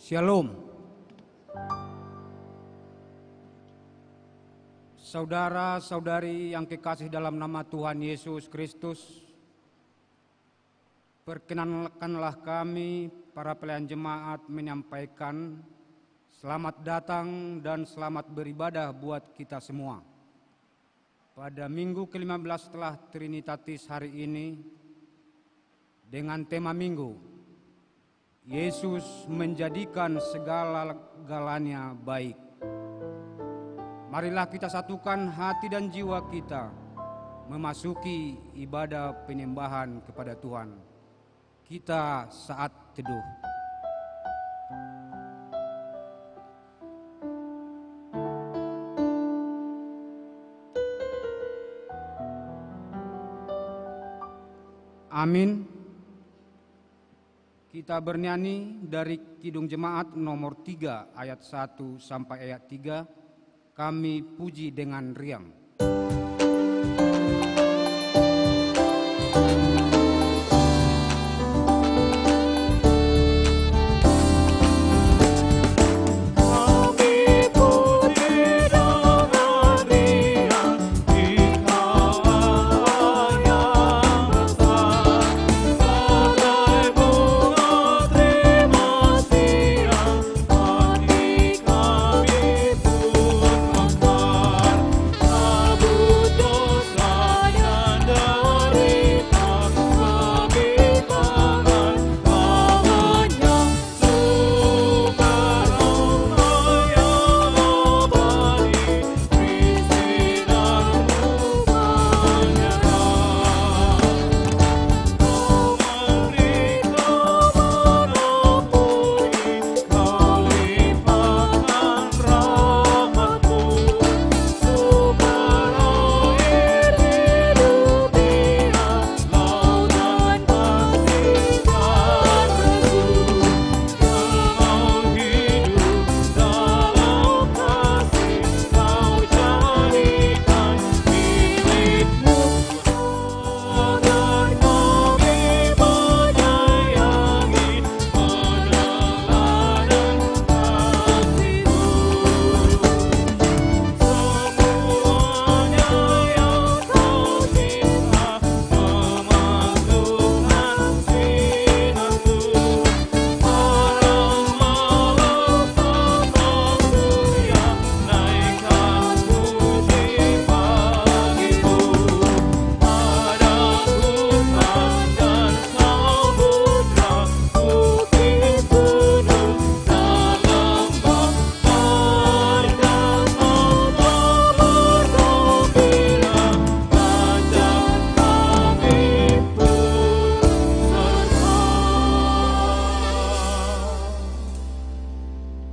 Shalom. Saudara-saudari yang kekasih dalam nama Tuhan Yesus Kristus, perkenankanlah kami para pelayan jemaat menyampaikan selamat datang dan selamat beribadah buat kita semua. Pada minggu ke-15 setelah Trinitatis hari ini dengan tema minggu, Yesus menjadikan segala-galanya baik. Marilah kita satukan hati dan jiwa kita memasuki ibadah penyembahan kepada Tuhan. Kita saat teduh. Amin. Kita bernyanyi dari Kidung Jemaat nomor 3 ayat 1 sampai ayat 3. Kami puji dengan riang.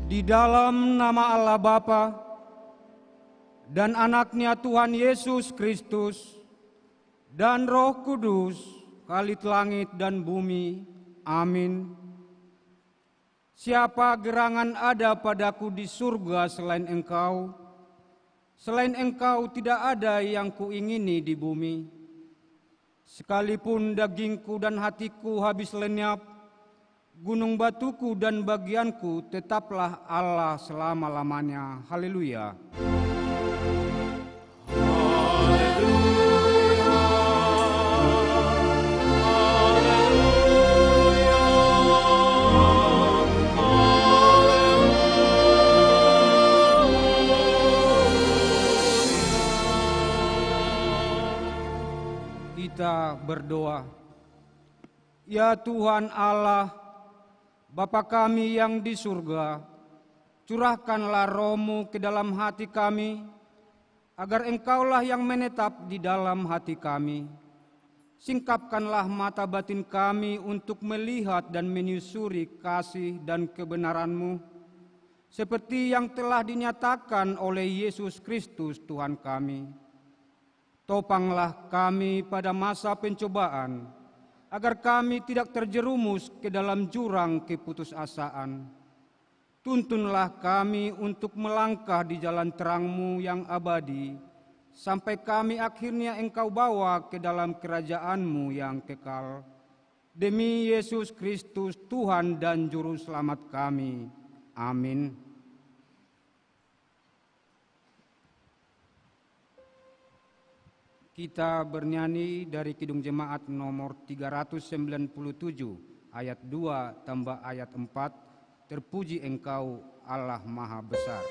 Di dalam nama Allah Bapa dan anaknya Tuhan Yesus Kristus dan Roh Kudus, Khalid langit dan bumi. Amin. Siapa gerangan ada padaku di surga selain Engkau? Selain Engkau tidak ada yang kuingini di bumi. Sekalipun dagingku dan hatiku habis lenyap, gunung batuku dan bagianku tetaplah Allah selama-lamanya. Haleluya. Kita berdoa. Ya Tuhan Allah, Bapa kami yang di surga, curahkanlah Roh-Mu ke dalam hati kami, agar Engkaulah yang menetap di dalam hati kami. Singkapkanlah mata batin kami untuk melihat dan menyusuri kasih dan kebenaran-Mu, seperti yang telah dinyatakan oleh Yesus Kristus Tuhan kami. Topanglah kami pada masa pencobaan, agar kami tidak terjerumus ke dalam jurang keputusasaan. Tuntunlah kami untuk melangkah di jalan terang-Mu yang abadi, sampai kami akhirnya Engkau bawa ke dalam kerajaan-Mu yang kekal. Demi Yesus Kristus Tuhan dan Juru Selamat kami. Amin. Kita bernyanyi dari Kidung Jemaat nomor 397 ayat 2 tambah ayat 4, terpuji Engkau Allah Maha Besar.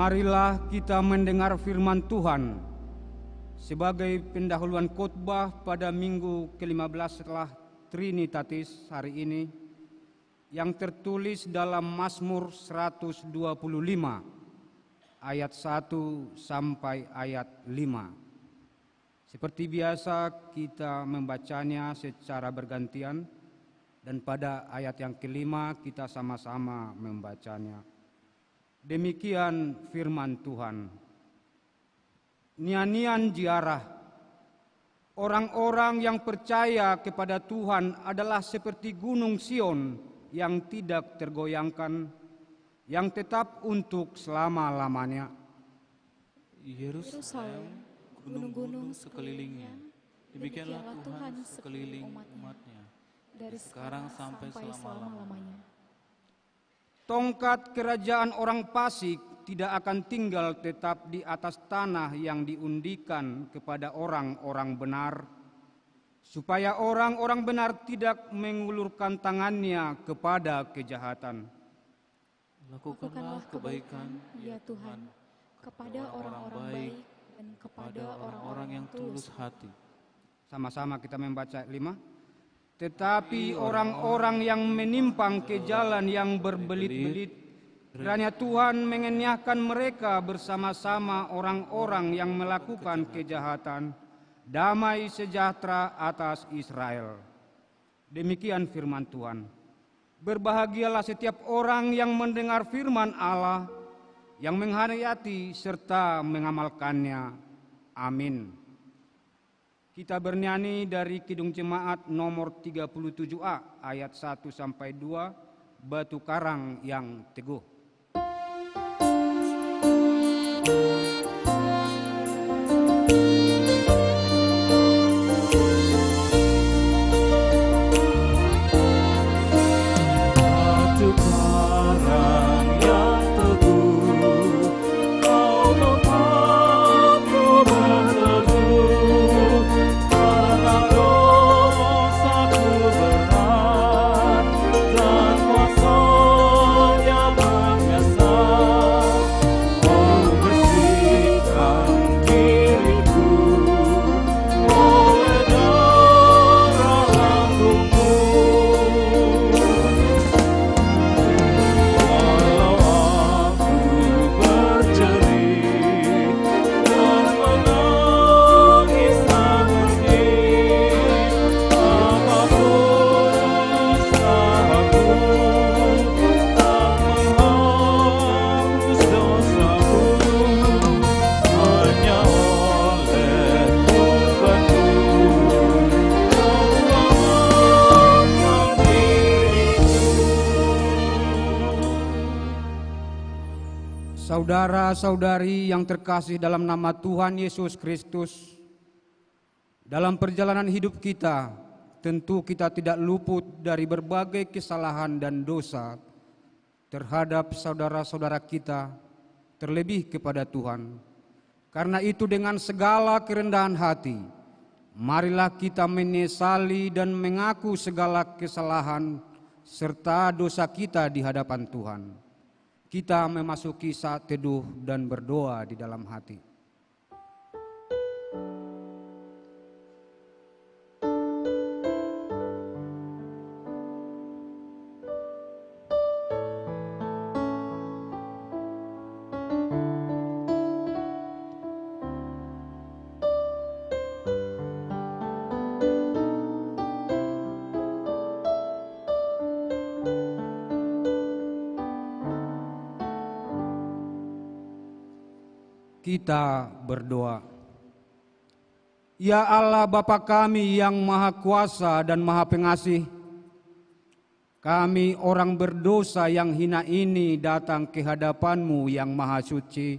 Marilah kita mendengar firman Tuhan sebagai pendahuluan khotbah pada minggu ke-15 setelah Trinitatis hari ini yang tertulis dalam Mazmur 125 ayat 1 sampai ayat 5. Seperti biasa kita membacanya secara bergantian dan pada ayat yang kelima kita sama-sama membacanya. Demikian firman Tuhan. Nyanyian ziarah. Orang-orang yang percaya kepada Tuhan adalah seperti gunung Sion yang tidak tergoyangkan, yang tetap untuk selama-lamanya. Yerusalem, gunung-gunung sekelilingnya, demikianlah Tuhan sekeliling umatnya, dari sekarang sampai selama-lamanya. Tongkat kerajaan orang fasik tidak akan tinggal tetap di atas tanah yang diundikan kepada orang-orang benar, supaya orang-orang benar tidak mengulurkan tangannya kepada kejahatan. Lakukanlah kebaikan, ya Tuhan, kepada orang-orang baik dan kepada orang-orang yang tulus hati. Sama-sama kita membaca 5. Tetapi orang-orang yang menyimpang ke jalan yang berbelit-belit, kiranya Tuhan mengenyahkan mereka bersama-sama orang-orang yang melakukan kejahatan. Damai sejahtera atas Israel. Demikian firman Tuhan. Berbahagialah setiap orang yang mendengar firman Allah, yang menghayati serta mengamalkannya. Amin. Kita bernyanyi dari Kidung Jemaat nomor 37A ayat 1 sampai 2, Batu Karang yang Teguh. Kuasanya Saudara-saudari yang terkasih dalam nama Tuhan Yesus Kristus, dalam perjalanan hidup kita, tentu kita tidak luput dari berbagai kesalahan dan dosa terhadap saudara-saudara kita, terlebih kepada Tuhan. Karena itu dengan segala kerendahan hati, marilah kita menyesali dan mengaku segala kesalahan serta dosa kita di hadapan Tuhan. Kita memasuki saat teduh dan berdoa di dalam hati. Kita berdoa. Ya Allah Bapa kami yang Maha Kuasa dan Maha Pengasih, kami orang berdosa yang hina ini datang ke hadapan-Mu yang Maha Suci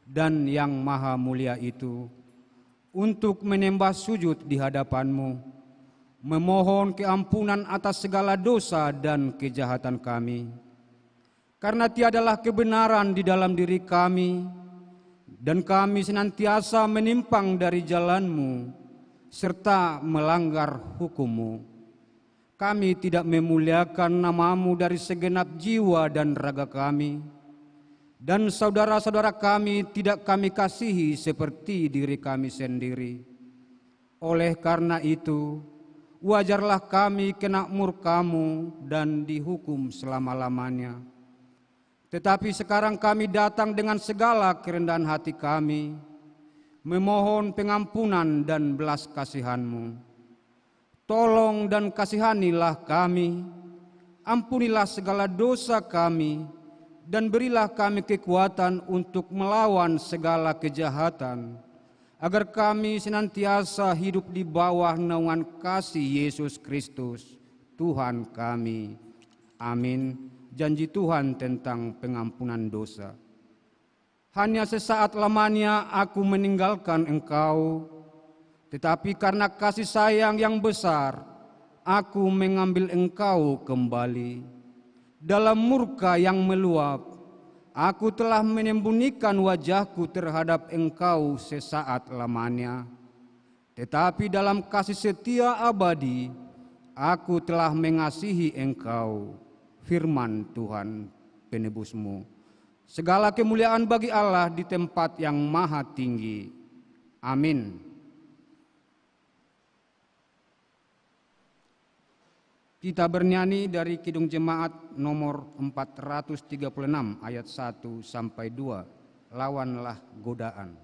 dan yang Maha Mulia itu, untuk menyembah sujud di hadapan-Mu, memohon keampunan atas segala dosa dan kejahatan kami. Karena tiadalah kebenaran di dalam diri kami, dan kami senantiasa menyimpang dari jalan-Mu serta melanggar hukum-Mu. Kami tidak memuliakan nama-Mu dari segenap jiwa dan raga kami, dan saudara-saudara kami tidak kami kasihi seperti diri kami sendiri. Oleh karena itu, wajarlah kami kena murka-Mu dan dihukum selama-lamanya. Tetapi sekarang kami datang dengan segala kerendahan hati kami, memohon pengampunan dan belas kasihan-Mu. Tolong dan kasihanilah kami, ampunilah segala dosa kami, dan berilah kami kekuatan untuk melawan segala kejahatan, agar kami senantiasa hidup di bawah naungan kasih Yesus Kristus, Tuhan kami. Amin. Janji Tuhan tentang pengampunan dosa. Hanya sesaat lamanya aku meninggalkan Engkau, tetapi karena kasih sayang yang besar, aku mengambil Engkau kembali. Dalam murka yang meluap, aku telah menyembunyikan wajahku terhadap Engkau sesaat lamanya. Tetapi dalam kasih setia abadi, aku telah mengasihi Engkau. Firman Tuhan penebus-Mu. Segala kemuliaan bagi Allah di tempat yang maha tinggi. Amin. Kita bernyanyi dari Kidung Jemaat nomor 436 ayat 1 sampai 2. Lawanlah godaan.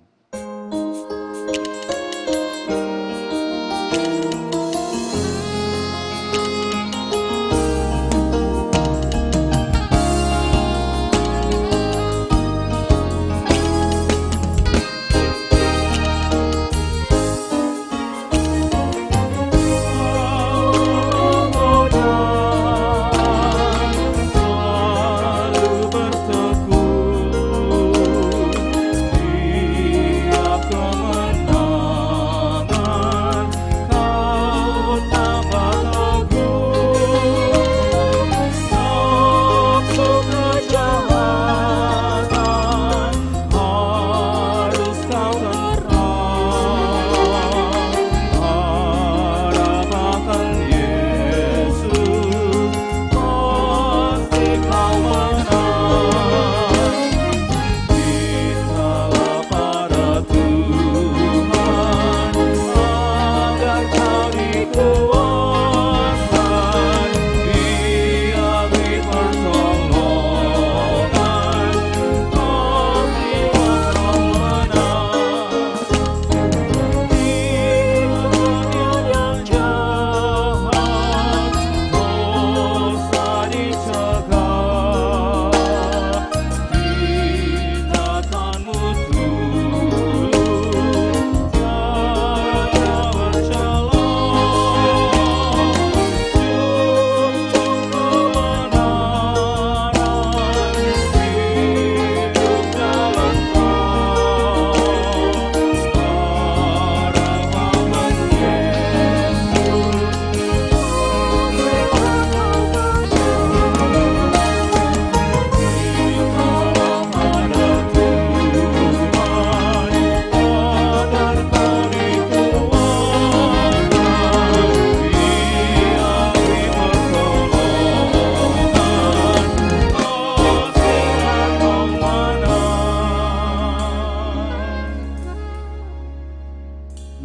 Dia kemenangan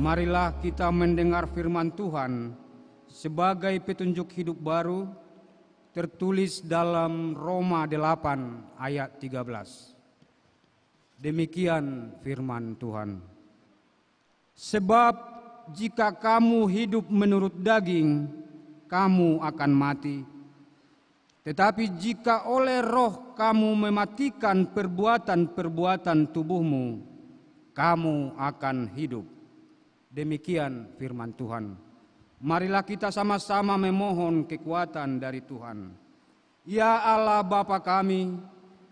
Marilah kita mendengar firman Tuhan sebagai petunjuk hidup baru tertulis dalam Roma 8 ayat 13. Demikian firman Tuhan. Sebab jika kamu hidup menurut daging, kamu akan mati. Tetapi jika oleh Roh kamu mematikan perbuatan-perbuatan tubuhmu, kamu akan hidup. Demikian firman Tuhan. Marilah kita sama-sama memohon kekuatan dari Tuhan. Ya Allah Bapa kami,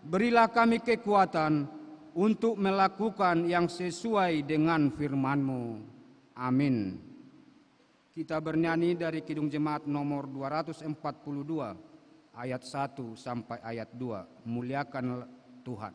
berilah kami kekuatan untuk melakukan yang sesuai dengan firman-Mu. Amin. Kita bernyanyi dari Kidung Jemaat nomor 242, ayat 1 sampai ayat 2. Muliakan Tuhan.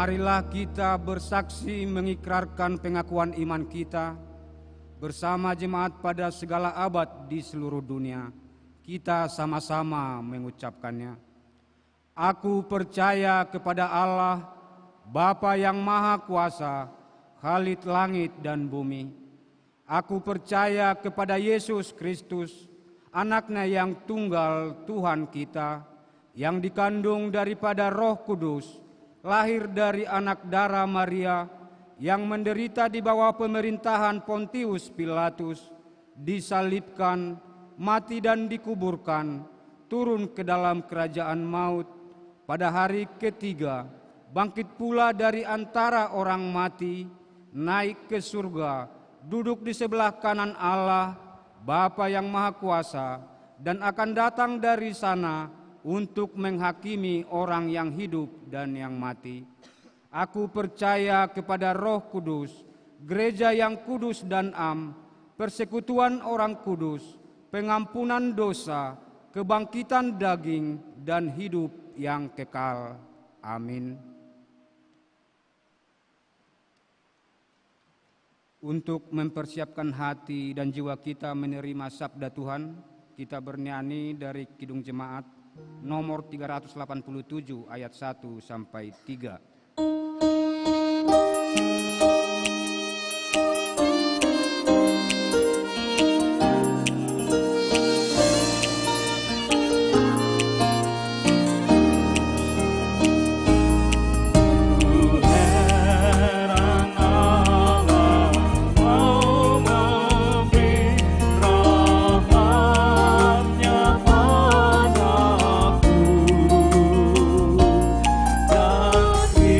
Marilah kita bersaksi mengikrarkan pengakuan iman kita bersama jemaat pada segala abad di seluruh dunia. Kita sama-sama mengucapkannya. Aku percaya kepada Allah, Bapa yang Maha Kuasa, Khalid langit dan bumi. Aku percaya kepada Yesus Kristus, Anak-Nya yang tunggal Tuhan kita, yang dikandung daripada Roh Kudus, lahir dari anak darah Maria, yang menderita di bawah pemerintahan Pontius Pilatus, disalibkan, mati dan dikuburkan, turun ke dalam kerajaan maut, pada hari ketiga bangkit pula dari antara orang mati, naik ke surga, duduk di sebelah kanan Allah, Bapa yang Maha Kuasa, dan akan datang dari sana untuk menghakimi orang yang hidup dan yang mati. Aku percaya kepada Roh Kudus, gereja yang kudus dan am, persekutuan orang kudus, pengampunan dosa, kebangkitan daging, dan hidup yang kekal. Amin. Untuk mempersiapkan hati dan jiwa kita menerima sabda Tuhan, kita bernyanyi dari Kidung Jemaat nomor 387 ayat 1 sampai 3. We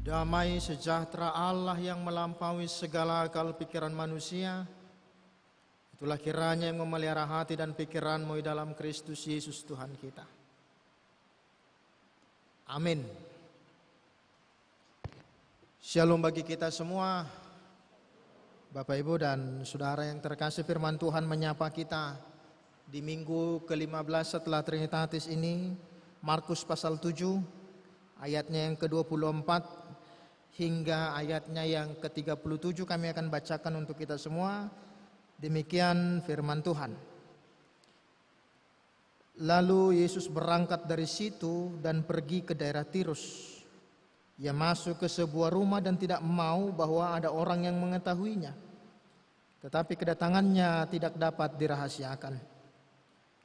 Damai sejahtera Allah yang melampaui segala akal pikiran manusia, itulah kiranya yang memelihara hati dan pikiranmu di dalam Kristus Yesus Tuhan kita. Amin. Shalom bagi kita semua. Bapak, Ibu, dan Saudara yang terkasih, firman Tuhan menyapa kita di minggu ke-15 setelah Trinitatis ini, Markus pasal 7, ayatnya yang ke-24 hingga ayatnya yang ke-37 kami akan bacakan untuk kita semua. Demikian firman Tuhan. Lalu Yesus berangkat dari situ dan pergi ke daerah Tirus. Ia masuk ke sebuah rumah dan tidak mau bahwa ada orang yang mengetahuinya. Tetapi kedatangannya tidak dapat dirahasiakan.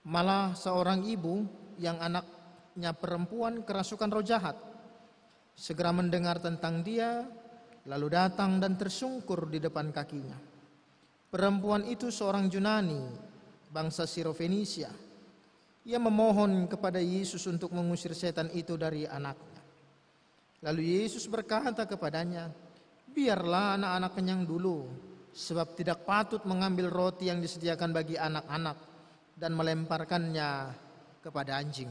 Malah seorang ibu yang anaknya perempuan kerasukan roh jahat segera mendengar tentang dia, lalu datang dan tersungkur di depan kakinya. Perempuan itu seorang Yunani, bangsa Sirofenisia. Ia memohon kepada Yesus untuk mengusir setan itu dari anaknya. Lalu Yesus berkata kepadanya, "Biarlah anak-anak kenyang dulu, sebab tidak patut mengambil roti yang disediakan bagi anak-anak dan melemparkannya kepada anjing."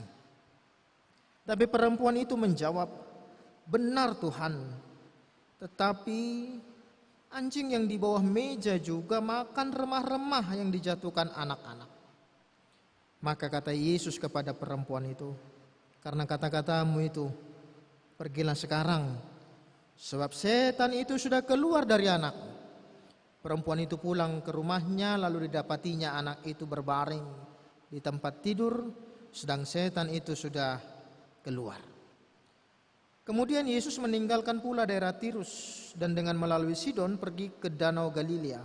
Tapi perempuan itu menjawab, "Benar Tuhan, tetapi anjing yang di bawah meja juga makan remah-remah yang dijatuhkan anak-anak." Maka kata Yesus kepada perempuan itu, "Karena kata-katamu itu, pergilah sekarang, sebab setan itu sudah keluar dari anak." Perempuan itu pulang ke rumahnya, lalu didapatinya anak itu berbaring di tempat tidur, sedang setan itu sudah keluar. Kemudian Yesus meninggalkan pula daerah Tirus dan dengan melalui Sidon pergi ke Danau Galilea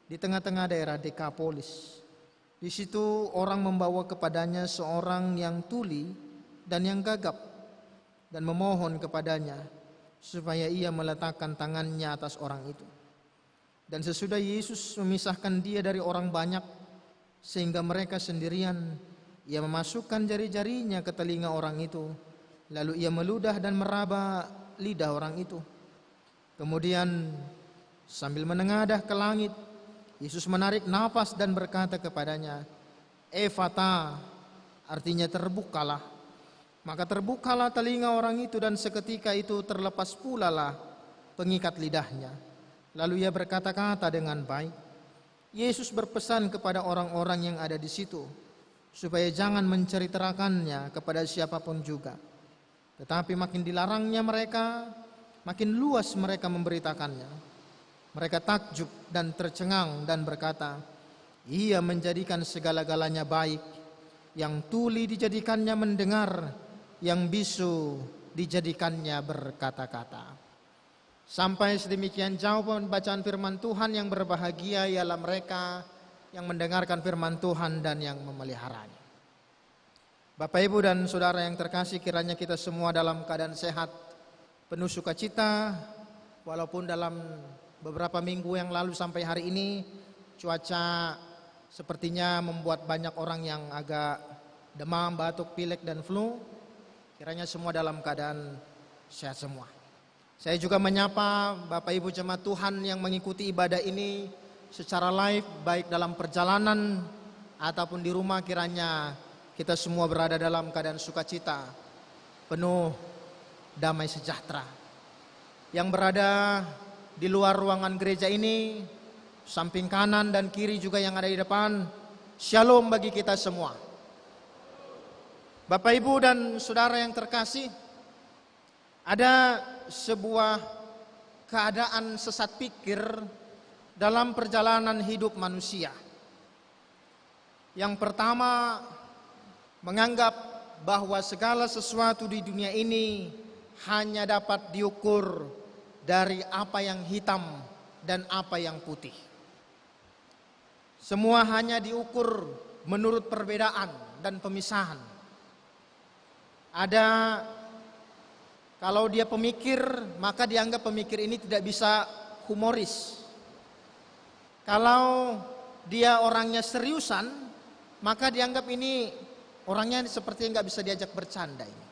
di tengah-tengah daerah Dekapolis. Di situ orang membawa kepadanya seorang yang tuli dan yang gagap dan memohon kepadanya supaya ia meletakkan tangannya atas orang itu. Dan sesudah Yesus memisahkan dia dari orang banyak sehingga mereka sendirian, ia memasukkan jari-jarinya ke telinga orang itu. Lalu ia meludah dan meraba lidah orang itu. Kemudian sambil menengadah ke langit, Yesus menarik napas dan berkata kepadanya, "Efata," artinya terbukalah. Maka terbukalah telinga orang itu dan seketika itu terlepas pula lah pengikat lidahnya. Lalu ia berkata-kata dengan baik. Yesus berpesan kepada orang-orang yang ada di situ supaya jangan menceritakannya kepada siapapun juga. Tetapi makin dilarangnya mereka, makin luas mereka memberitakannya. Mereka takjub dan tercengang dan berkata, "Ia menjadikan segala-galanya baik. Yang tuli dijadikannya mendengar, yang bisu dijadikannya berkata-kata." Sampai sedemikian jauh pembacaan firman Tuhan. Yang berbahagia ialah mereka yang mendengarkan firman Tuhan dan yang memeliharanya. Bapak, Ibu, dan Saudara yang terkasih, kiranya kita semua dalam keadaan sehat, penuh sukacita, walaupun dalam beberapa minggu yang lalu sampai hari ini cuaca sepertinya membuat banyak orang yang agak demam, batuk, pilek, dan flu. Kiranya semua dalam keadaan sehat semua. Saya juga menyapa Bapak Ibu jemaat Tuhan yang mengikuti ibadah ini secara live, baik dalam perjalanan ataupun di rumah. Kiranya kita semua berada dalam keadaan sukacita, penuh damai sejahtera. Yang berada di luar ruangan gereja ini, samping kanan dan kiri juga yang ada di depan, shalom bagi kita semua. Bapak, Ibu, dan Saudara yang terkasih, ada sebuah keadaan sesat pikir dalam perjalanan hidup manusia. Yang pertama, menganggap bahwa segala sesuatu di dunia ini hanya dapat diukur dari apa yang hitam dan apa yang putih. Semua hanya diukur menurut perbedaan dan pemisahan. Ada, kalau dia pemikir, maka dianggap pemikir ini tidak bisa humoris. Kalau dia orangnya seriusan, maka dianggap ini orangnya seperti nggak bisa diajak bercanda ini.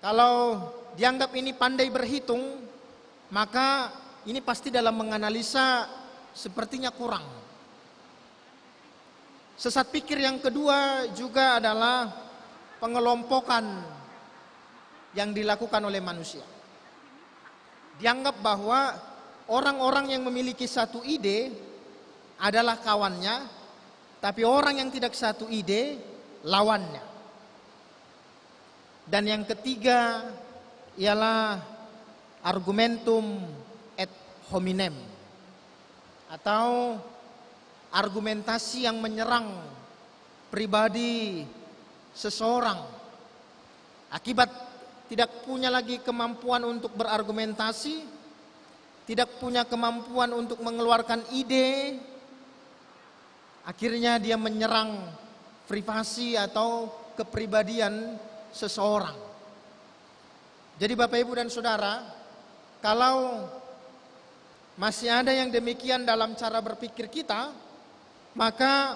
Kalau dianggap ini pandai berhitung, maka ini pasti dalam menganalisa sepertinya kurang. Sesat pikir yang kedua juga adalah pengelompokan yang dilakukan oleh manusia. Dianggap bahwa orang-orang yang memiliki satu ide adalah kawannya, tapi orang yang tidak satu ide lawannya. Dan yang ketiga ialah argumentum ad hominem, atau argumentasi yang menyerang pribadi seseorang akibat tidak punya lagi kemampuan untuk berargumentasi, tidak punya kemampuan untuk mengeluarkan ide, akhirnya dia menyerang privasi atau kepribadian seseorang. Jadi Bapak Ibu dan Saudara, kalau masih ada yang demikian dalam cara berpikir kita, maka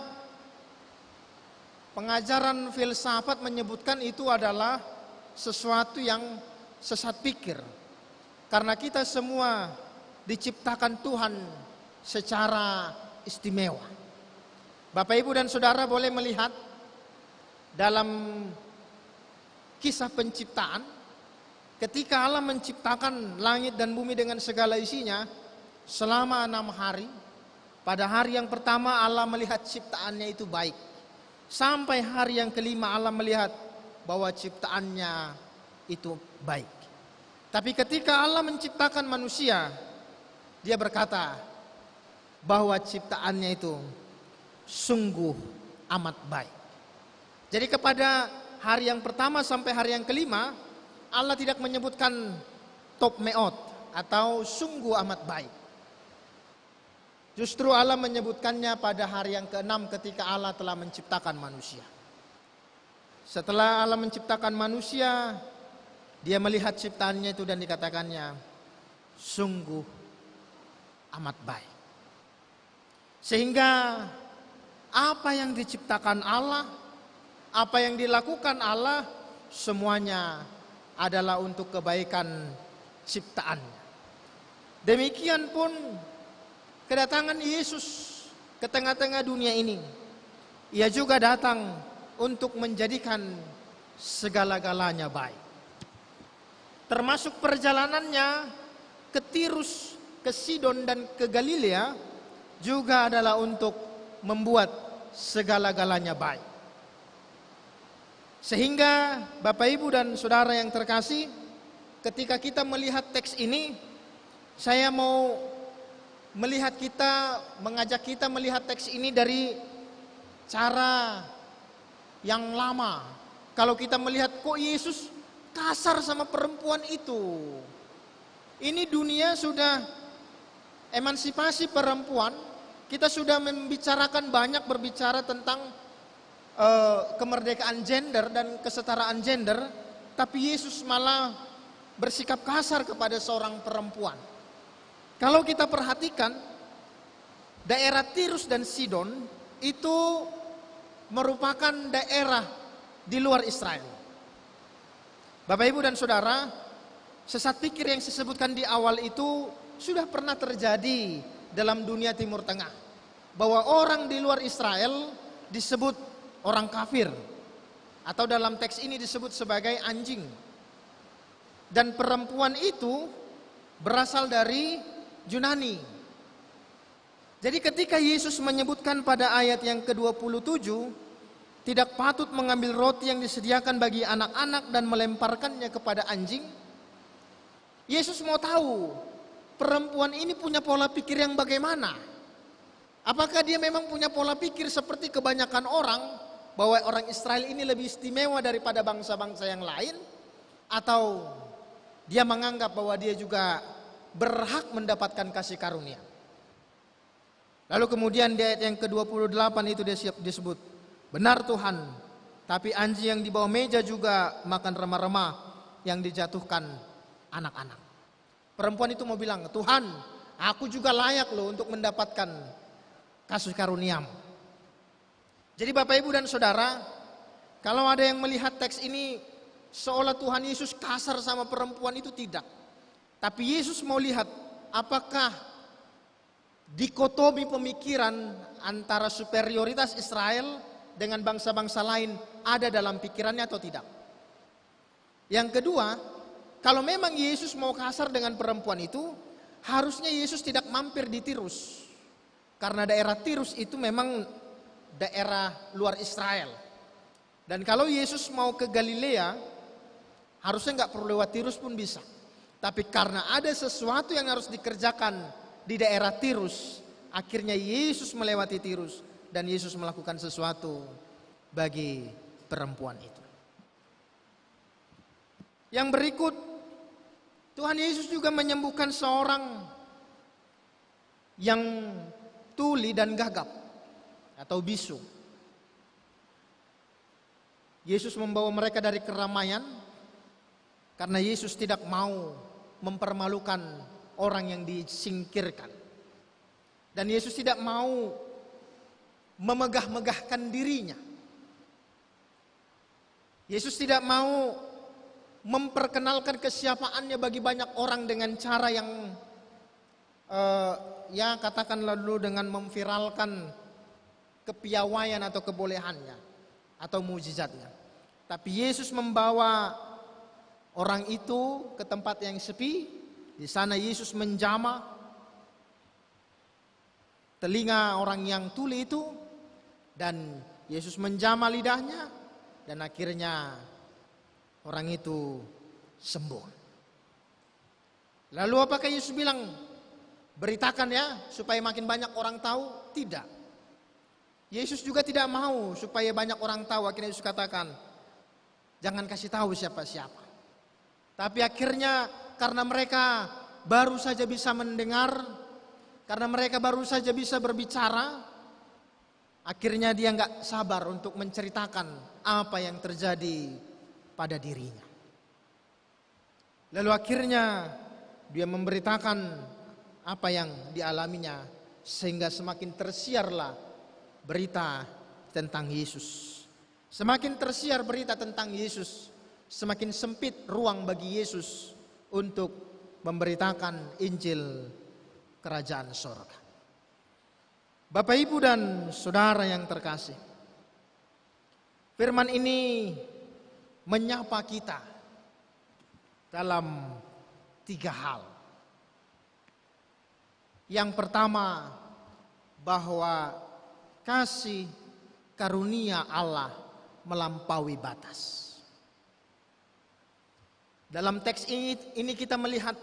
pengajaran filsafat menyebutkan itu adalah sesuatu yang sesat pikir. Karena kita semua diciptakan Tuhan secara istimewa. Bapak Ibu dan Saudara boleh melihat dalam kisah penciptaan, ketika Allah menciptakan langit dan bumi dengan segala isinya selama 6 hari. Pada hari yang pertama Allah melihat ciptaannya itu baik. Sampai hari yang kelima Allah melihat bahwa ciptaannya itu baik. Tapi ketika Allah menciptakan manusia, dia berkata bahwa ciptaannya itu sungguh amat baik. Jadi kepada hari yang pertama sampai hari yang kelima, Allah tidak menyebutkan top meot atau sungguh amat baik. Justru Allah menyebutkannya pada hari yang ke-6 ketika Allah telah menciptakan manusia. Setelah Allah menciptakan manusia, dia melihat ciptaannya itu dan dikatakannya sungguh amat baik. Sehingga apa yang diciptakan Allah, apa yang dilakukan Allah, semuanya adalah untuk kebaikan ciptaannya. Demikian pun kedatangan Yesus ke tengah-tengah dunia ini, ia juga datang untuk menjadikan segala-galanya baik. Termasuk perjalanannya ke Tirus, ke Sidon dan ke Galilea juga adalah untuk membuat segala-galanya baik. Sehingga Bapak Ibu dan Saudara yang terkasih, ketika kita melihat teks ini, saya mau mengajak kita melihat teks ini dari cara yang lama. Kalau kita melihat kok Yesus kasar sama perempuan itu. Ini dunia sudah emansipasi perempuan. Kita sudah membicarakan banyak berbicara tentang kemerdekaan gender dan kesetaraan gender, tapi Yesus malah bersikap kasar kepada seorang perempuan. Kalau kita perhatikan, daerah Tirus dan Sidon itu merupakan daerah di luar Israel. Bapak Ibu dan Saudara, sesat pikir yang saya sebutkan di awal itu sudah pernah terjadi dalam dunia Timur Tengah. Bahwa orang di luar Israel disebut orang kafir, atau dalam teks ini disebut sebagai anjing. Dan perempuan itu berasal dari Yunani. Jadi ketika Yesus menyebutkan pada ayat yang ke-27, tidak patut mengambil roti yang disediakan bagi anak-anak dan melemparkannya kepada anjing, Yesus mau tahu perempuan ini punya pola pikir yang bagaimana. Apakah dia memang punya pola pikir seperti kebanyakan orang, bahwa orang Israel ini lebih istimewa daripada bangsa-bangsa yang lain, atau dia menganggap bahwa dia juga berhak mendapatkan kasih karunia. Lalu kemudian di ayat yang ke-28 itu disebut, benar Tuhan, tapi anjing yang di bawah meja juga makan remah-remah yang dijatuhkan anak-anak. Perempuan itu mau bilang, Tuhan, aku juga layak loh untuk mendapatkan kasih karunia-Mu. Jadi Bapak Ibu dan Saudara, kalau ada yang melihat teks ini seolah Tuhan Yesus kasar sama perempuan itu, tidak. Tapi Yesus mau lihat apakah dikotomi pemikiran antara superioritas Israel dengan bangsa-bangsa lain ada dalam pikirannya atau tidak. Yang kedua, kalau memang Yesus mau kasar dengan perempuan itu, harusnya Yesus tidak mampir di Tirus. Karena daerah Tirus itu memang daerah luar Israel. Dan kalau Yesus mau ke Galilea, harusnya nggak perlu lewat Tirus pun bisa. Tapi karena ada sesuatu yang harus dikerjakan di daerah Tirus, akhirnya Yesus melewati Tirus dan Yesus melakukan sesuatu bagi perempuan itu. Yang berikut, Tuhan Yesus juga menyembuhkan seorang yang tuli dan gagap atau bisu. Yesus membawa mereka dari keramaian karena Yesus tidak mau mempermalukan orang yang disingkirkan. Dan Yesus tidak mau memegah-megahkan dirinya. Yesus tidak mau memperkenalkan kesiapaannya bagi banyak orang dengan cara yang ya katakanlah dulu dengan memviralkan kepiawaian atau kebolehannya atau mukjizatnya. Tapi Yesus membawa orang itu ke tempat yang sepi. Di sana Yesus menjamah telinga orang yang tuli itu, dan Yesus menjamah lidahnya, dan akhirnya orang itu sembuh. Lalu apakah Yesus bilang, beritakan ya supaya makin banyak orang tahu? Tidak. Yesus juga tidak mau supaya banyak orang tahu. Akhirnya Yesus katakan, jangan kasih tahu siapa-siapa. Tapi akhirnya karena mereka baru saja bisa mendengar, karena mereka baru saja bisa berbicara, akhirnya dia nggak sabar untuk menceritakan apa yang terjadi pada dirinya. Lalu akhirnya dia memberitakan apa yang dialaminya, sehingga semakin tersiarlah berita tentang Yesus. Semakin tersiar berita tentang Yesus, semakin sempit ruang bagi Yesus untuk memberitakan Injil Kerajaan Sorga. Bapak, Ibu, dan Saudara yang terkasih, firman ini menyapa kita dalam 3 hal. Yang pertama, bahwa kasih karunia Allah melampaui batas. Dalam teks ini kita melihat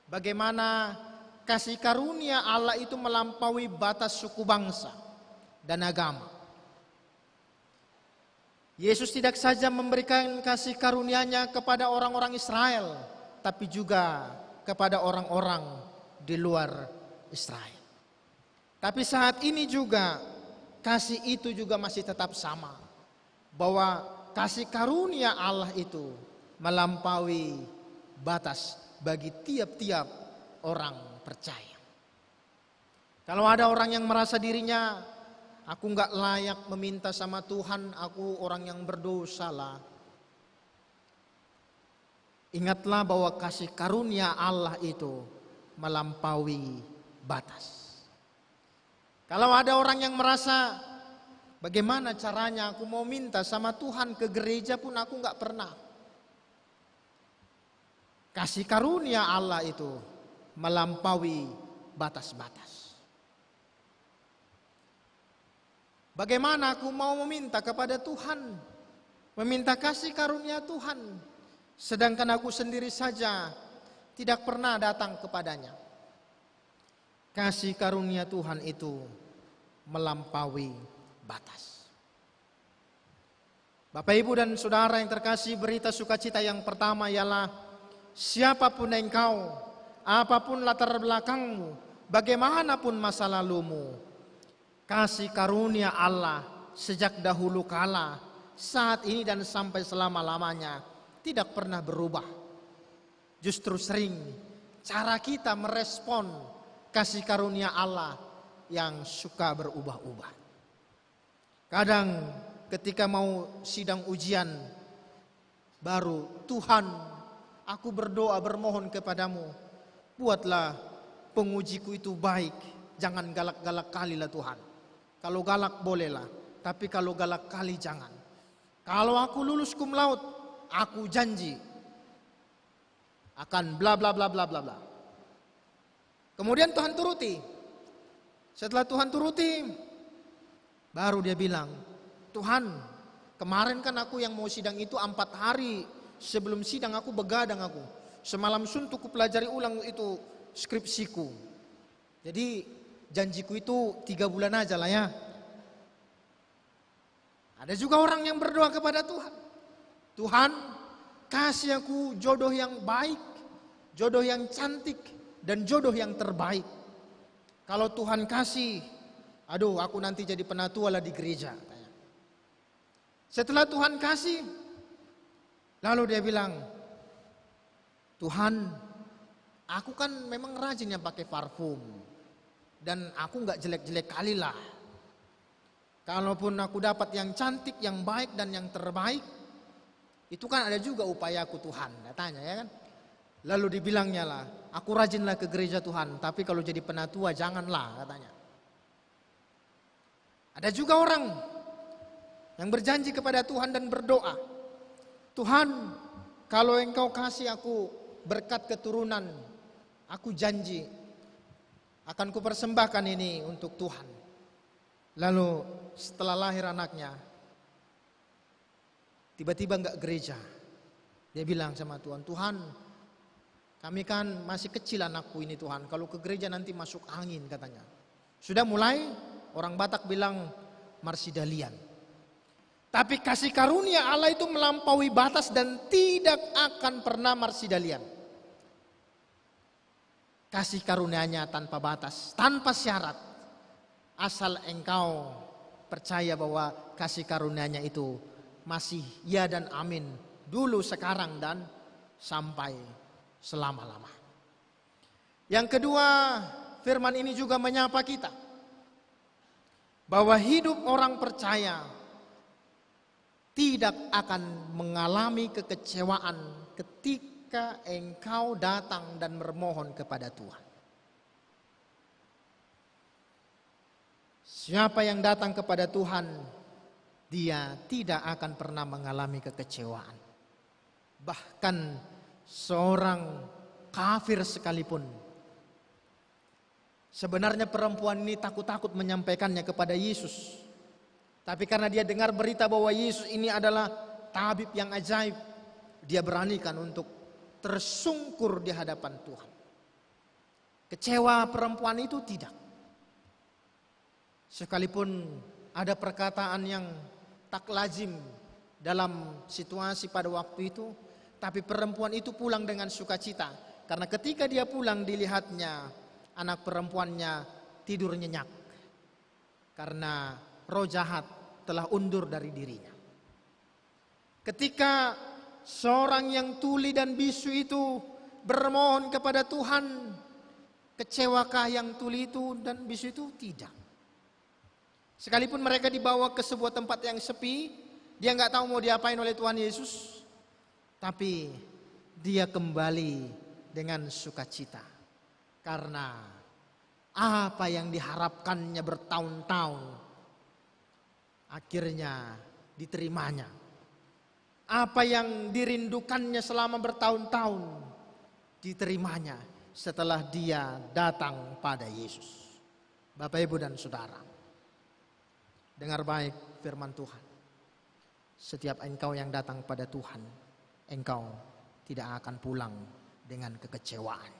bagaimana kasih karunia Allah itu melampaui batas suku bangsa dan agama. Yesus tidak saja memberikan kasih karunia-Nya kepada orang-orang Israel, tapi juga kepada orang-orang di luar Israel. Tapi saat ini juga kasih itu juga masih tetap sama, bahwa kasih karunia Allah itu melampaui batas bagi tiap-tiap orang percaya. Kalau ada orang yang merasa dirinya, aku nggak layak meminta sama Tuhan, aku orang yang berdosa lah. Ingatlah bahwa kasih karunia Allah itu melampaui batas. Kalau ada orang yang merasa, bagaimana caranya aku mau minta sama Tuhan, ke gereja pun aku nggak pernah. Kasih karunia Allah itu melampaui batas-batas. Bagaimana aku mau meminta kepada Tuhan, meminta kasih karunia Tuhan, sedangkan aku sendiri saja tidak pernah datang kepadanya. Kasih karunia Tuhan itu melampaui batas. Bapak, Ibu, dan Saudara yang terkasih, berita sukacita yang pertama ialah siapapun engkau, apapun latar belakangmu, bagaimanapun masa lalumu, kasih karunia Allah sejak dahulu kala, saat ini dan sampai selama-lamanya tidak pernah berubah. Justru sering cara kita merespon kasih karunia Allah yang suka berubah-ubah. Kadang ketika mau sidang ujian, Baru, Tuhan, aku berdoa bermohon kepadamu, buatlah pengujiku itu baik. Jangan galak-galak kali lah Tuhan. Kalau galak bolehlah, tapi kalau galak kali jangan. Kalau aku lulus cum laude, aku janji akan bla bla bla bla bla bla. Kemudian Tuhan turuti. Setelah Tuhan turuti, baru dia bilang, Tuhan, kemarin kan aku yang mau sidang itu 4 hari sebelum sidang aku begadang aku. Semalam suntuk ku pelajari ulang itu skripsiku. Jadi janjiku itu 3 bulan aja lah ya. Ada juga orang yang berdoa kepada Tuhan. Tuhan, kasih aku jodoh yang baik, jodoh yang cantik, dan jodoh yang terbaik. Kalau Tuhan kasih, aduh aku nanti jadi penatua lah di gereja. Setelah Tuhan kasih, lalu dia bilang, Tuhan, aku kan memang rajin yang pakai parfum. Dan aku gak jelek-jelek kali lah. Kalaupun aku dapat yang cantik, yang baik, dan yang terbaik, itu kan ada juga upayaku Tuhan, katanya ya kan. Lalu dibilangnya lah, aku rajinlah ke gereja Tuhan, tapi kalau jadi penatua janganlah, katanya. Ada juga orang yang berjanji kepada Tuhan dan berdoa, Tuhan, kalau Engkau kasih aku berkat keturunan, aku janji akan kupersembahkan ini untuk Tuhan. Lalu setelah lahir anaknya, tiba-tiba enggak gereja. Dia bilang sama Tuhan, Tuhan, kami kan masih kecil anakku ini Tuhan, kalau ke gereja nanti masuk angin, katanya. Sudah mulai orang Batak bilang marsidalian. Tapi kasih karunia Allah itu melampaui batas dan tidak akan pernah marsidalian. Kasih karunia-Nya tanpa batas, tanpa syarat. Asal engkau percaya bahwa kasih karunia-Nya itu masih ya dan amin, dulu, sekarang, dan sampai selama-lama. Yang kedua, firman ini juga menyapa kita bahwa hidup orang percaya tidak akan mengalami kekecewaan ketika engkau datang dan bermohon kepada Tuhan. Siapa yang datang kepada Tuhan, dia tidak akan pernah mengalami kekecewaan. Bahkan seorang kafir sekalipun, sebenarnya perempuan ini takut-takut menyampaikannya kepada Yesus. Tapi karena dia dengar berita bahwa Yesus ini adalah tabib yang ajaib, dia beranikan untuk tersungkur di hadapan Tuhan. Kecewa perempuan itu tidak. Sekalipun ada perkataan yang tak lazim dalam situasi pada waktu itu, tapi perempuan itu pulang dengan sukacita. Karena ketika dia pulang dilihatnya anak perempuannya tidur nyenyak. Karena roh jahat telah undur dari dirinya. Ketika seorang yang tuli dan bisu itu bermohon kepada Tuhan, kecewakah yang tuli itu dan bisu itu? Tidak. Sekalipun mereka dibawa ke sebuah tempat yang sepi, dia nggak tahu mau diapain oleh Tuhan Yesus, tapi dia kembali dengan sukacita karena apa yang diharapkannya bertahun-tahun akhirnya diterimanya. Apa yang dirindukannya selama bertahun-tahun diterimanya setelah dia datang pada Yesus. Bapak, Ibu, dan Saudara, dengar baik firman Tuhan. Setiap engkau yang datang pada Tuhan, engkau tidak akan pulang dengan kekecewaan.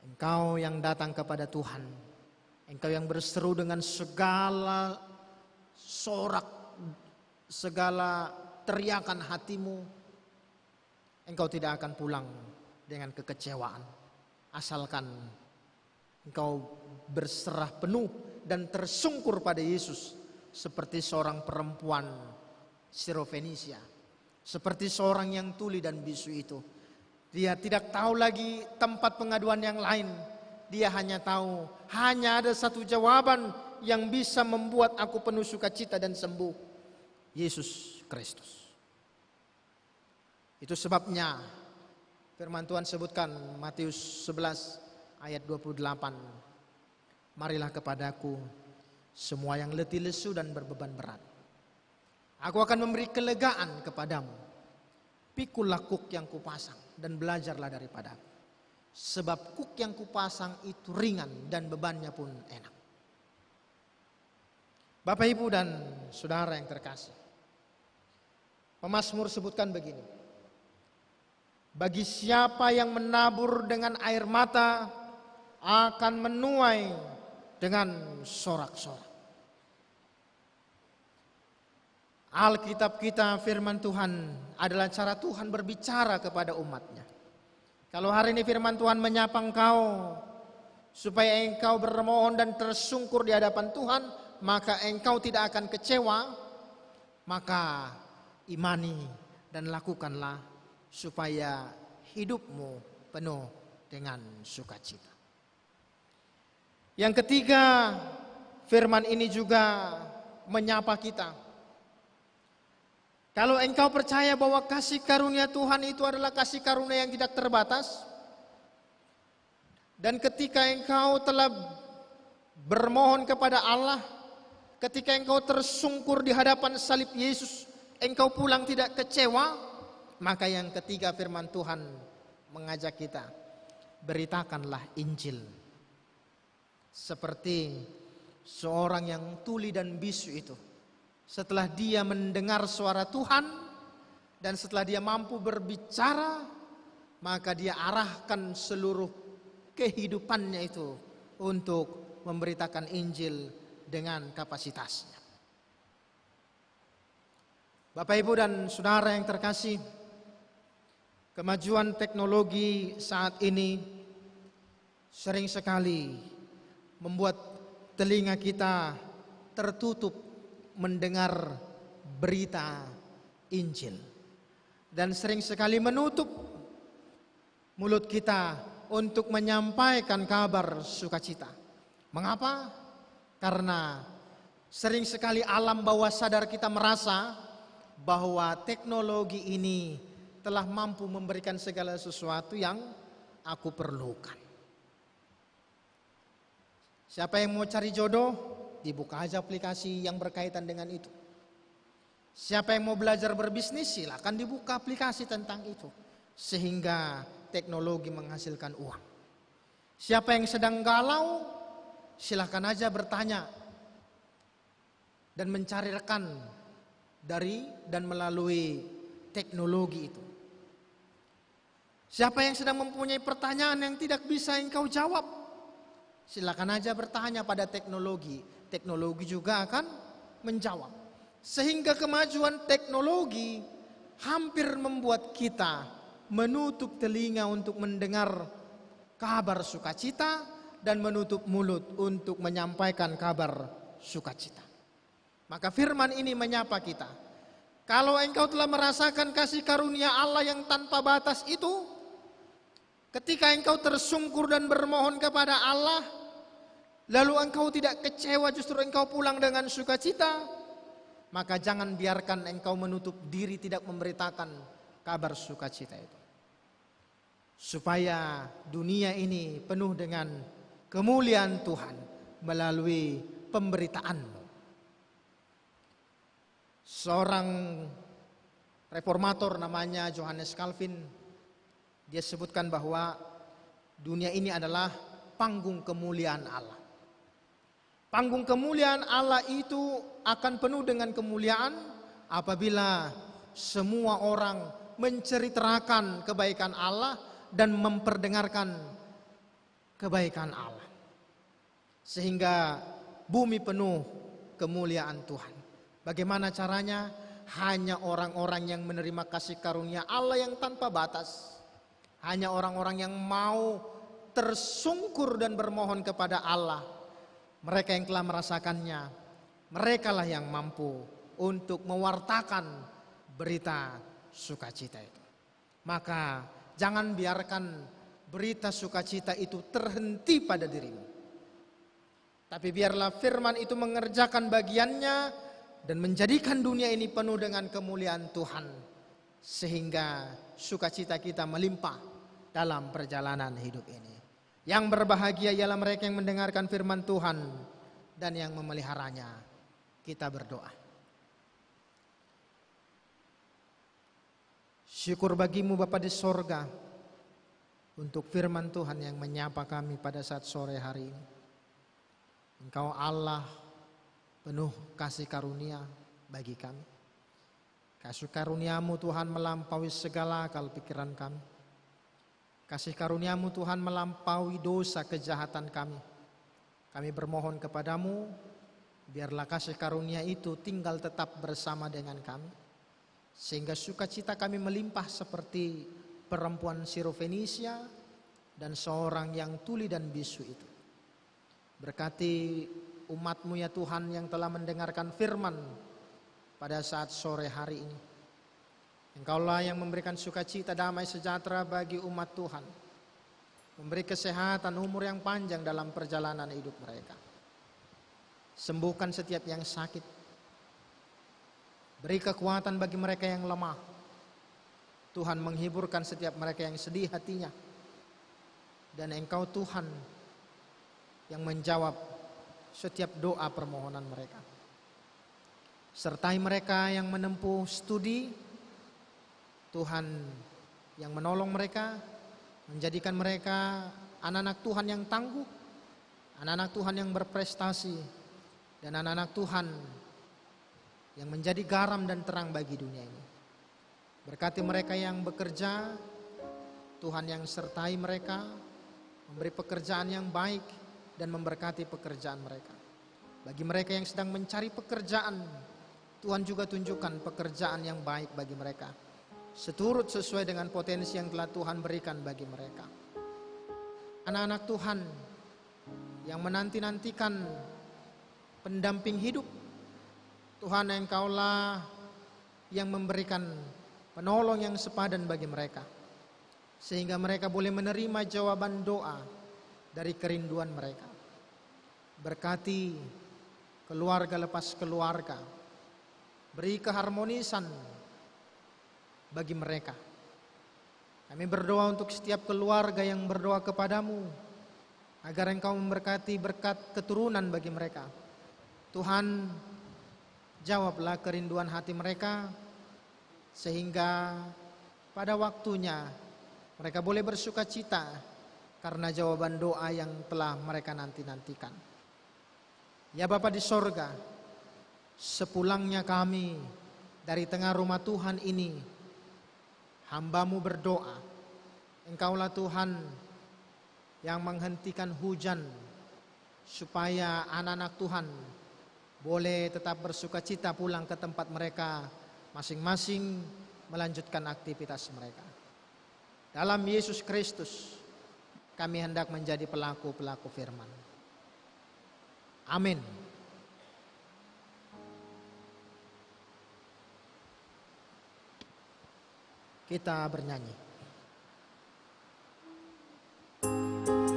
Engkau yang datang kepada Tuhan, engkau yang berseru dengan segala sorak, segala teriakan hatimu, engkau tidak akan pulang dengan kekecewaan. Asalkan engkau berserah penuh dan tersungkur pada Yesus seperti seorang perempuan Sirofenisia, seperti seorang yang tuli dan bisu itu. Dia tidak tahu lagi tempat pengaduan yang lain. Dia hanya tahu hanya ada satu jawaban yang bisa membuat aku penuh sukacita dan sembuh. Yesus Kristus. Itu sebabnya firman Tuhan sebutkan Matius 11 ayat 28. Marilah kepadaku semua yang letih lesu dan berbeban berat. Aku akan memberi kelegaan kepadamu. Pikulah kuk yang kupasang dan belajarlah daripadaku. Sebab kuk yang kupasang itu ringan dan bebannya pun enak. Bapak, Ibu, dan saudara yang terkasih, pemazmur sebutkan begini: bagi siapa yang menabur dengan air mata akan menuai dengan sorak-sorak. Alkitab kita, firman Tuhan adalah cara Tuhan berbicara kepada umatnya. Kalau hari ini firman Tuhan menyapa engkau supaya engkau bermohon dan tersungkur di hadapan Tuhan, maka engkau tidak akan kecewa. Maka imani dan lakukanlah supaya hidupmu penuh dengan sukacita. Yang ketiga, firman ini juga menyapa kita. Kalau engkau percaya bahwa kasih karunia Tuhan itu adalah kasih karunia yang tidak terbatas, dan ketika engkau telah bermohon kepada Allah, ketika engkau tersungkur di hadapan salib Yesus, engkau pulang tidak kecewa, maka yang ketiga firman Tuhan mengajak kita, beritakanlah Injil. Seperti seorang yang tuli dan bisu itu, setelah dia mendengar suara Tuhan dan setelah dia mampu berbicara, maka dia arahkan seluruh kehidupannya itu untuk memberitakan Injil dengan kapasitasnya. Bapak, Ibu, dan saudara yang terkasih, kemajuan teknologi saat ini sering sekali membuat telinga kita tertutup mendengar berita Injil, dan sering sekali menutup mulut kita untuk menyampaikan kabar sukacita. Mengapa? Karena sering sekali alam bawah sadar kita merasa bahwa teknologi ini telah mampu memberikan segala sesuatu yang aku perlukan. Siapa yang mau cari jodoh, dibuka aja aplikasi yang berkaitan dengan itu. Siapa yang mau belajar berbisnis, silakan dibuka aplikasi tentang itu, sehingga teknologi menghasilkan uang. Siapa yang sedang galau, silakan aja bertanya dan mencari rekan dari dan melalui teknologi itu. Siapa yang sedang mempunyai pertanyaan yang tidak bisa engkau jawab, silakan aja bertanya pada teknologi. Teknologi juga akan menjawab. Sehingga kemajuan teknologi hampir membuat kita menutup telinga untuk mendengar kabar sukacita dan menutup mulut untuk menyampaikan kabar sukacita. Maka firman ini menyapa kita. Kalau engkau telah merasakan kasih karunia Allah yang tanpa batas itu, ketika engkau tersungkur dan bermohon kepada Allah, lalu engkau tidak kecewa, justru engkau pulang dengan sukacita, maka jangan biarkan engkau menutup diri tidak memberitakan kabar sukacita itu. Supaya dunia ini penuh dengan kemuliaan Tuhan melalui pemberitaanmu. Seorang reformator namanya Johannes Calvin, dia sebutkan bahwa dunia ini adalah panggung kemuliaan Allah. Panggung kemuliaan Allah itu akan penuh dengan kemuliaan apabila semua orang menceritakan kebaikan Allah dan memperdengarkan kebaikan Allah. Sehingga bumi penuh kemuliaan Tuhan. Bagaimana caranya? Hanya orang-orang yang menerima kasih karunia Allah yang tanpa batas. Hanya orang-orang yang mau tersungkur dan bermohon kepada Allah. Mereka yang telah merasakannya, merekalah yang mampu untuk mewartakan berita sukacita itu. Maka jangan biarkan berita sukacita itu terhenti pada dirimu. Tapi biarlah firman itu mengerjakan bagiannya dan menjadikan dunia ini penuh dengan kemuliaan Tuhan. sehingga sukacita kita melimpah dalam perjalanan hidup ini. Yang berbahagia ialah mereka yang mendengarkan firman Tuhan dan yang memeliharanya. Kita berdoa. Syukur bagimu Bapa di sorga untuk firman Tuhan yang menyapa kami pada saat sore hari ini. Engkau Allah penuh kasih karunia bagi kami. Kasih karuniamu Tuhan melampaui segala akal pikiran kami. Kasih karuniamu Tuhan melampaui dosa kejahatan kami. Kami bermohon kepadamu, biarlah kasih karunia itu tinggal tetap bersama dengan kami. Sehingga sukacita kami melimpah seperti perempuan Sirofenisia dan seorang yang tuli dan bisu itu. Berkati umat-Mu ya Tuhan yang telah mendengarkan firman pada saat sore hari ini. Engkaulah yang memberikan sukacita, damai sejahtera bagi umat Tuhan. Memberi kesehatan, umur yang panjang dalam perjalanan hidup mereka. Sembuhkan setiap yang sakit. Beri kekuatan bagi mereka yang lemah. Tuhan menghiburkan setiap mereka yang sedih hatinya. Dan Engkau Tuhan yang menjawab setiap doa permohonan mereka. Sertai mereka yang menempuh studi, Tuhan yang menolong mereka, menjadikan mereka anak-anak Tuhan yang tangguh, anak-anak Tuhan yang berprestasi, dan anak-anak Tuhan yang menjadi garam dan terang bagi dunia ini. Berkati mereka yang bekerja, Tuhan yang sertai mereka, memberi pekerjaan yang baik dan memberkati pekerjaan mereka. Bagi mereka yang sedang mencari pekerjaan, Tuhan juga tunjukkan pekerjaan yang baik bagi mereka, seturut sesuai dengan potensi yang telah Tuhan berikan bagi mereka. Anak-anak Tuhan yang menanti-nantikan pendamping hidup, Tuhan Engkaulah yang memberikan penolong yang sepadan bagi mereka, sehingga mereka boleh menerima jawaban doa dari kerinduan mereka. Berkati keluarga lepas keluarga, beri keharmonisan bagi mereka. Kami berdoa untuk setiap keluarga yang berdoa kepadamu, agar Engkau memberkati berkat keturunan bagi mereka. Tuhan, jawablah kerinduan hati mereka, sehingga pada waktunya mereka boleh bersuka cita karena jawaban doa yang telah mereka nanti-nantikan. Ya Bapa di sorga, sepulangnya kami dari tengah rumah Tuhan ini, hamba-Mu berdoa, Engkaulah Tuhan yang menghentikan hujan, supaya anak-anak Tuhan boleh tetap bersuka cita pulang ke tempat mereka masing-masing melanjutkan aktivitas mereka. Dalam Yesus Kristus kami hendak menjadi pelaku-pelaku firman. Amin. Kita bernyanyi. Hari-hari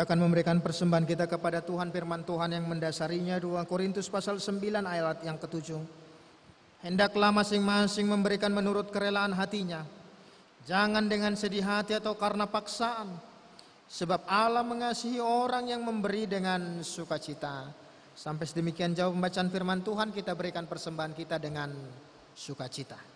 Kita akan memberikan persembahan kita kepada Tuhan, firman Tuhan yang mendasarinya 2 Korintus pasal 9 ayat yang ke-7. Hendaklah masing-masing memberikan menurut kerelaan hatinya, jangan dengan sedih hati atau karena paksaan, sebab Allah mengasihi orang yang memberi dengan sukacita. Sampai sedemikian jauh pembacaan firman Tuhan, kita berikan persembahan kita dengan sukacita.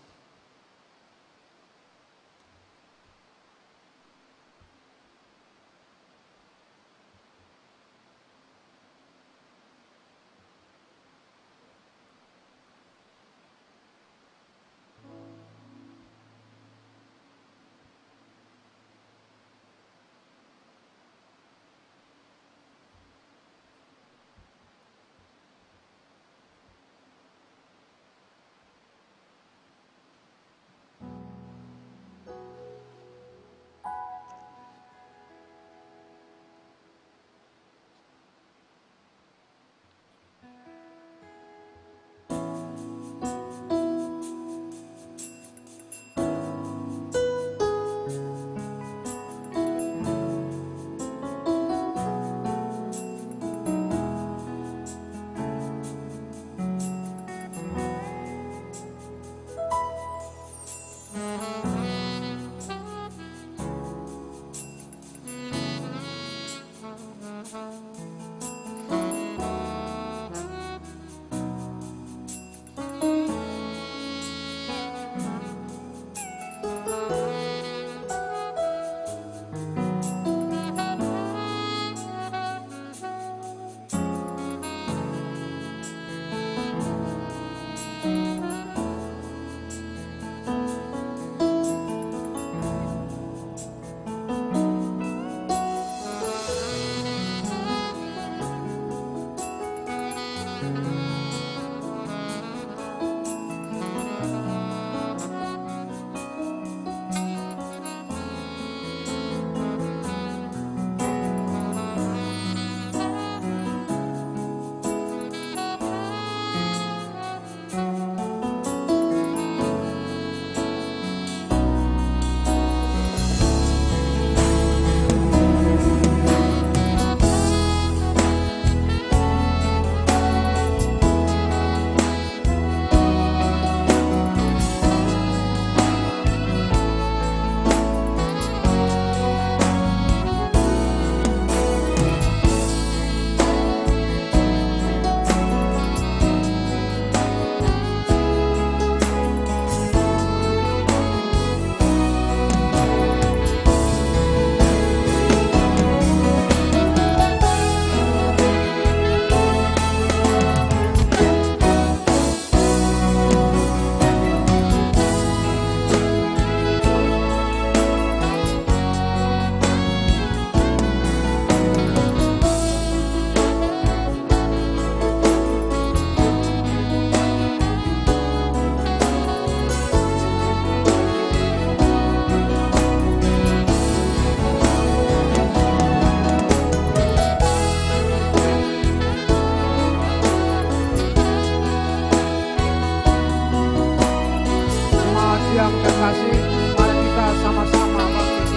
yang terkasih, mari kita sama-sama bangkit.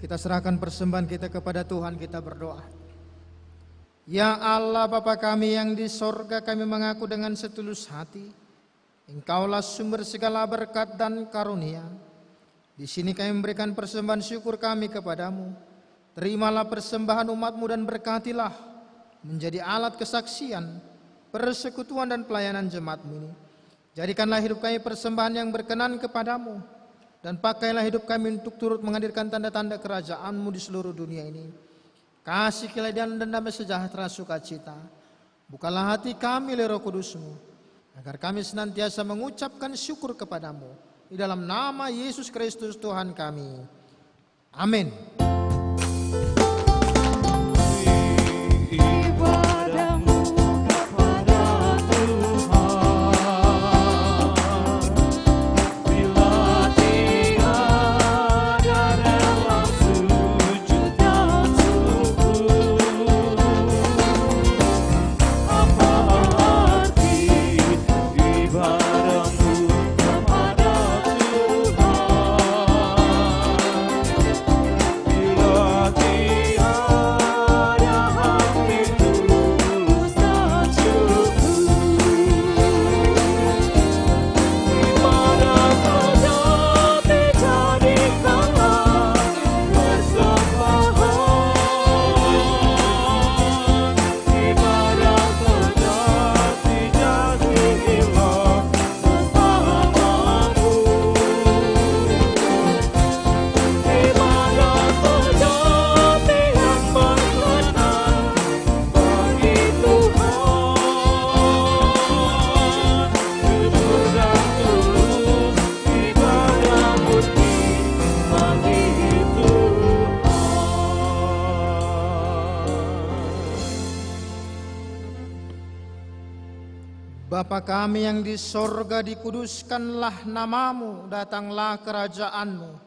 Kita serahkan persembahan kita kepada Tuhan, kita berdoa. Ya Allah Bapa kami yang di sorga, kami mengaku dengan setulus hati, Engkaulah sumber segala berkat dan karunia. Di sini kami memberikan persembahan syukur kami kepadamu. Terimalah persembahan umat-Mu dan berkatilah menjadi alat kesaksian, persekutuan dan pelayanan jemaat-Mu ini. Jadikanlah hidup kami persembahan yang berkenan kepadamu, dan pakailah hidup kami untuk turut menghadirkan tanda-tanda kerajaan-Mu di seluruh dunia ini. Kasih keadilan dan damai sejahtera sukacita. Bukalah hati kami oleh Roh Kudus-Mu, agar kami senantiasa mengucapkan syukur kepadamu. Di dalam nama Yesus Kristus Tuhan kami. Amin. Ibadahmu kepada Bapa kami yang di sorga, dikuduskanlah namamu, datanglah kerajaanmu,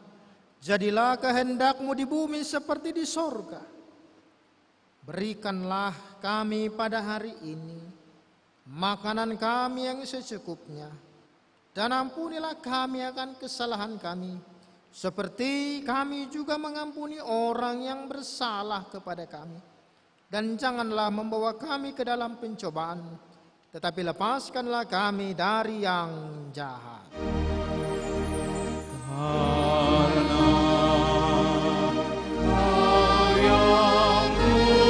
jadilah kehendakmu di bumi seperti di sorga. Berikanlah kami pada hari ini makanan kami yang secukupnya, dan ampunilah kami akan kesalahan kami, seperti kami juga mengampuni orang yang bersalah kepada kami. Dan janganlah membawa kami ke dalam pencobaan, tetapi lepaskanlah kami dari yang jahat. Karena Kau yang punya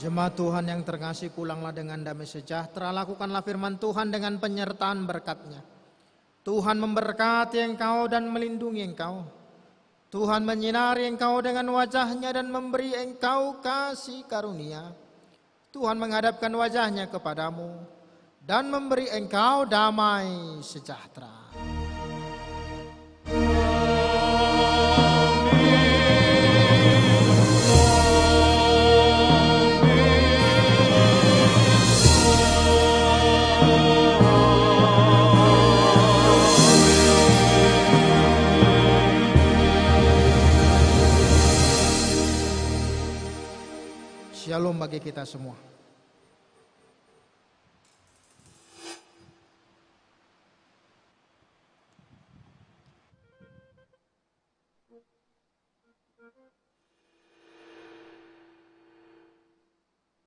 Jemaat Tuhan yang terkasih, pulanglah dengan damai sejahtera. Lakukanlah firman Tuhan dengan penyertaan berkat-Nya. Tuhan memberkati engkau dan melindungi engkau. Tuhan menyinari engkau dengan wajah-Nya dan memberi engkau kasih karunia. Tuhan menghadapkan wajah-Nya kepadamu dan memberi engkau damai sejahtera. Shalom bagi kita semua.